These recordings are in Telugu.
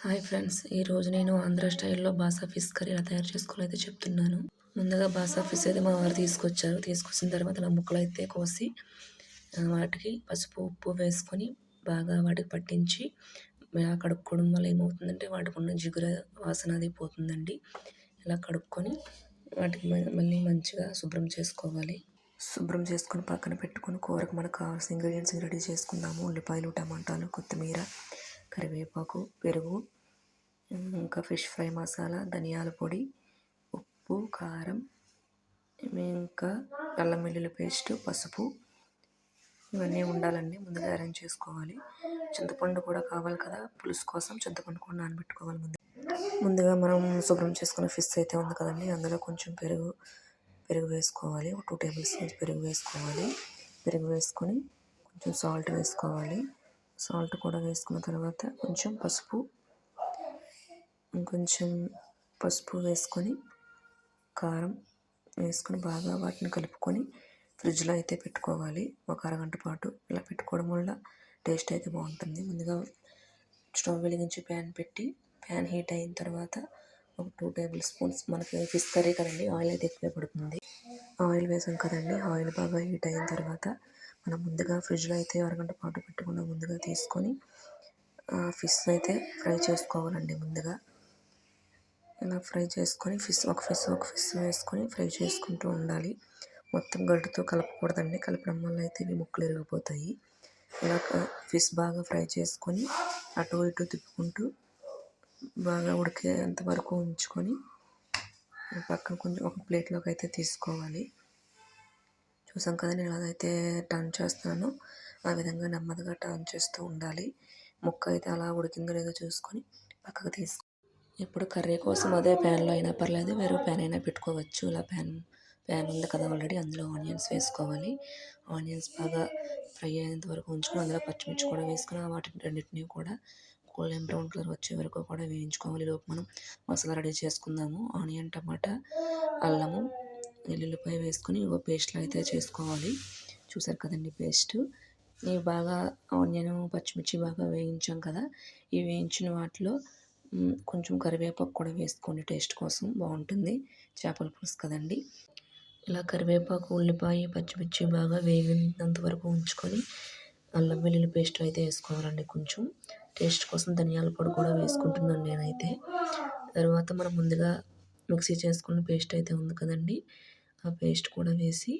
హాయ్ ఫ్రెండ్స్, ఈరోజు నేను ఆంధ్ర స్టైల్లో బాసా ఫిష్ కర్రీ ఎలా తయారు చేసుకోవాలో అయితే చెప్తున్నాను. ముందుగా బాసా ఫిష్ అయితే మా వారు తీసుకొచ్చారు. తీసుకొచ్చిన తర్వాత ఇలా ముక్కలు అయితే కోసి వాటికి పసుపు ఉప్పు వేసుకొని బాగా వాటికి పట్టించి ఇలా కడుక్కోవడం వల్ల ఏమవుతుందంటే వాటికి ఉన్న జిగురు వాసన అది పోతుందండి. ఇలా కడుక్కొని వాటికి మళ్ళీ మంచిగా శుభ్రం చేసుకోవాలి. శుభ్రం చేసుకొని పక్కన పెట్టుకొని కూరకు మనకు కావాల్సిన ఇంగ్రీడియంట్స్ రెడీ చేసుకుందాము. ఉల్లిపాయలు, టమాటాలు, కొత్తిమీర, కరివేపాకు, పెరుగు, ఇంకా ఫిష్ ఫ్రై మసాలా, ధనియాల పొడి, ఉప్పు, కారం, ఇంకా అల్లం వెల్లుల్లి పేస్ట్, పసుపు ఇవన్నీ ఉండాలండి. ముందుగా అరేంజ్ చేసుకోవాలి. చింతపండు కూడా కావాలి కదా, పులుసు కోసం చింతపండు కూడా నానబెట్టుకోవాలి. ముందుగా మనం శుభ్రం చేసుకున్న ఫిష్ అయితే ఉంది కదండి, అందులో కొంచెం పెరుగు వేసుకోవాలి. ఒక 2 టేబుల్ స్పూన్స్ పెరుగు వేసుకోవాలి. పెరుగు వేసుకొని కొంచెం సాల్ట్ వేసుకోవాలి. సాల్ట్ కూడా వేసుకున్న తర్వాత కొంచెం పసుపు వేసుకొని కారం వేసుకొని బాగా వాటిని కలుపుకొని ఫ్రిడ్జ్లో అయితే పెట్టుకోవాలి. ఒక అరగంట పాటు ఇలా పెట్టుకోవడం వల్ల టేస్ట్ అయితే బాగుంటుంది. ముందుగా స్టవ్ వెలిగించి ప్యాన్ హీట్ అయిన తర్వాత ఒక 2 టేబుల్ స్పూన్స్, మనకి ఫిష్ కర్రీ కదండి ఆయిల్ అయితే ఎక్కువ పడుతుంది. ఆయిల్ వేసాం కదండి, ఆయిల్ బాగా హీట్ అయిన తర్వాత మనం ముందుగా ఫ్రిడ్జ్లో అయితే అరగంట పాటు పెట్టుకున్న ముందుగా తీసుకొని ఫిష్ అయితే ఫ్రై చేసుకోవాలండి. ముందుగా ఇలా ఫ్రై చేసుకొని ఒక ఫిష్ వేసుకొని ఫ్రై చేసుకుంటూ ఉండాలి. మొత్తం గరిటెతో కలపకూడదండి, కలపడం వల్ల అయితే ఇవి ముక్కలు విరిగిపోతాయి. ఇలా ఫిష్ బాగా ఫ్రై చేసుకొని అటు ఇటు తిప్పుకుంటూ బాగా ఉడికేంత వరకు ఉంచుకొని పక్కన కొంచెం ఒక ప్లేట్లోకి అయితే తీసుకోవాలి. చూసాం కదా, నేను ఎలాగైతే టర్న్ చేస్తున్నానో ఆ విధంగా నెమ్మదిగా టర్న్ చేస్తూ ఉండాలి. ముక్క అయితే అలా ఉడికిందో లేదో చూసుకొని పక్కకు తీసుకో. ఇప్పుడు కర్రీ కోసం అదే ప్యాన్లో అయినా పర్లేదు, వేరే ప్యాన్ అయినా పెట్టుకోవచ్చు. ఇలా ప్యాన్ ఉంది కదా ఆల్రెడీ, అందులో ఆనియన్స్ వేసుకోవాలి. ఆనియన్స్ బాగా ఫ్రై అయ్యేంత వరకు ఉంచుకొని అందులో పచ్చిమిర్చి కూడా వేసుకొని వాటిని రెండింటినీ కూడా గోల్డెన్ బ్రౌన్ కలర్ వచ్చే వరకు కూడా వేయించుకోవాలి. లోపు మనం మసాలా రెడీ చేసుకుందాము. ఆనియన్, టమాటా, అల్లము, వెల్లుల్లిపాయ వేసుకొని పేస్ట్లో అయితే చేసుకోవాలి. చూసారు కదండి పేస్ట్. ఇవి బాగా ఆనియన్, పచ్చిమిర్చి బాగా వేయించాం కదా, ఈ వేయించిన వాటిలో కొంచెం కరివేపాకు కూడా వేసుకోండి, టేస్ట్ కోసం బాగుంటుంది. చేపల పులుసు కదండి. ఇలా కరివేపాకు, ఉల్లిపాయ, పచ్చిమిర్చి బాగా వేగినంత వరకు ఉంచుకొని అల్లం వెల్లుల్లి పేస్ట్ అయితే వేసుకోవాలండి. కొంచెం టేస్ట్ కోసం ధనియాల పొడి కూడా వేసుకుంటున్నాను నేనైతే. తర్వాత మనం ముందుగా మిక్సీ చేసుకున్న పేస్ట్ అయితే ఉంది కదండి, ఆ పేస్ట్ కూడా వేసి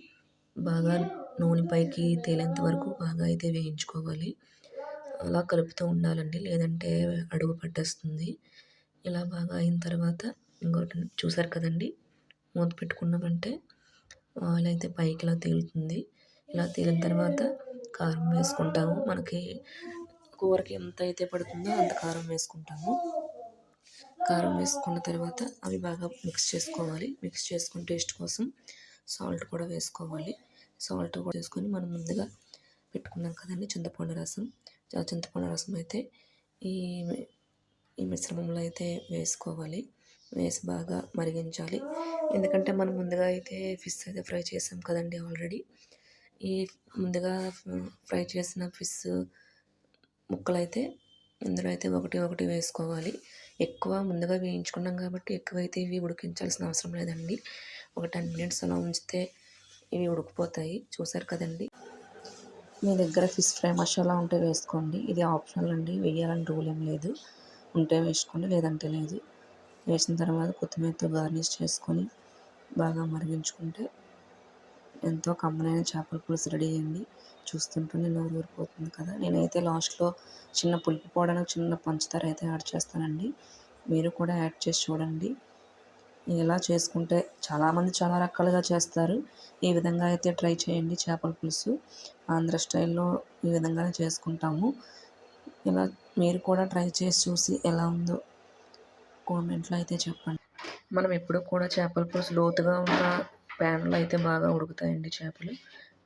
బాగా నూనె పైకి తేలేంత వరకు బాగా అయితే వేయించుకోవాలి. అలా కలుపుతూ ఉండాలండి, లేదంటే అడుగు పట్టేస్తుంది. ఇలా బాగా అయిన తర్వాత ఇంకోటి చూసారు కదండి, మూత పెట్టుకున్నామంటే ఆయిల్ అయితే పైకి ఇలా తేలుతుంది. ఇలా తేలిన తర్వాత కారం వేసుకుంటాము. మనకి కూరకి ఎంత అయితే పడుతుందో అంత కారం వేసుకుంటాము. కారం వేసుకున్న తర్వాత అవి బాగా మిక్స్ చేసుకోవాలి. మిక్స్ చేసుకుని టేస్ట్ కోసం సాల్ట్ కూడా వేసుకోవాలి. సాల్ట్ కూడా వేసుకొని మనం ముందుగా పెట్టుకున్నాం కదండి చింతపండు రసం, ఆ చింతపండు రసం అయితే ఈ మిశ్రమంలో అయితే వేసుకోవాలి. వేసి బాగా మరిగించాలి. ఎందుకంటే మనం ముందుగా అయితే ఫిష్ అయితే ఫ్రై చేసాం కదండి ఆల్రెడీ. ఈ ముందుగా ఫ్రై చేసిన ఫిష్ ముక్కలైతే ఇందులో అయితే ఒకటి వేసుకోవాలి. ఎక్కువ ముందుగా వేయించుకున్నాం కాబట్టి ఎక్కువైతే ఇవి ఉడికించాల్సిన అవసరం లేదండి. ఒక 10 మినిట్స్ అలా ఉంచితే ఇవి ఉడికిపోతాయి. చూసారు కదండి. మీ దగ్గర ఫిష్ ఫ్రై మసాలా ఉంటే వేసుకోండి, ఇది ఆప్షనల్ అండి, వేయాలని రూల్ ఏం లేదు. ఉంటే వేసుకోండి, లేదంటే లేదు. వేసిన తర్వాత కొత్తిమీరతో గార్నిష్ చేసుకొని బాగా మరిగించుకుంటే ఎంతో కమ్మనైన చేపల పులుసు రెడీ అయ్యింది. చూస్తుంటేనే నోరు ఊరిపోతుంది కదా. నేనైతే లాస్ట్లో చిన్న పులుపు పోవడానికి చిన్న పంచదార అయితే యాడ్ చేస్తానండి. మీరు కూడా యాడ్ చేసి చూడండి. ఇలా చేసుకుంటే చాలామంది చాలా రకాలుగా చేస్తారు. ఈ విధంగా అయితే ట్రై చేయండి. చేపల పులుసు ఆంధ్ర స్టైల్లో ఈ విధంగానే చేసుకుంటాము. ఇలా మీరు కూడా ట్రై చేసి చూసి ఎలా ఉందో కామెంట్లో అయితే చెప్పండి. మనం ఎప్పుడు కూడా చేపల పులుసు లోతుగా ఉన్న ప్యాన్లో అయితే బాగా ఉడుకుతాయండి చేపలు.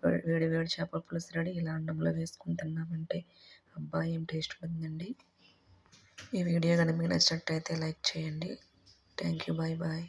వేడి చేపల పులుసు రెడీ. ఇలా అన్నంలో వేసుకుని తిన్నామంటే అబ్బా ఏం టేస్ట్ ఉంటుందండి. ఈ వీడియో కనుక మీకు నచ్చినట్టయితే లైక్ చేయండి. Thank you. బాయ్.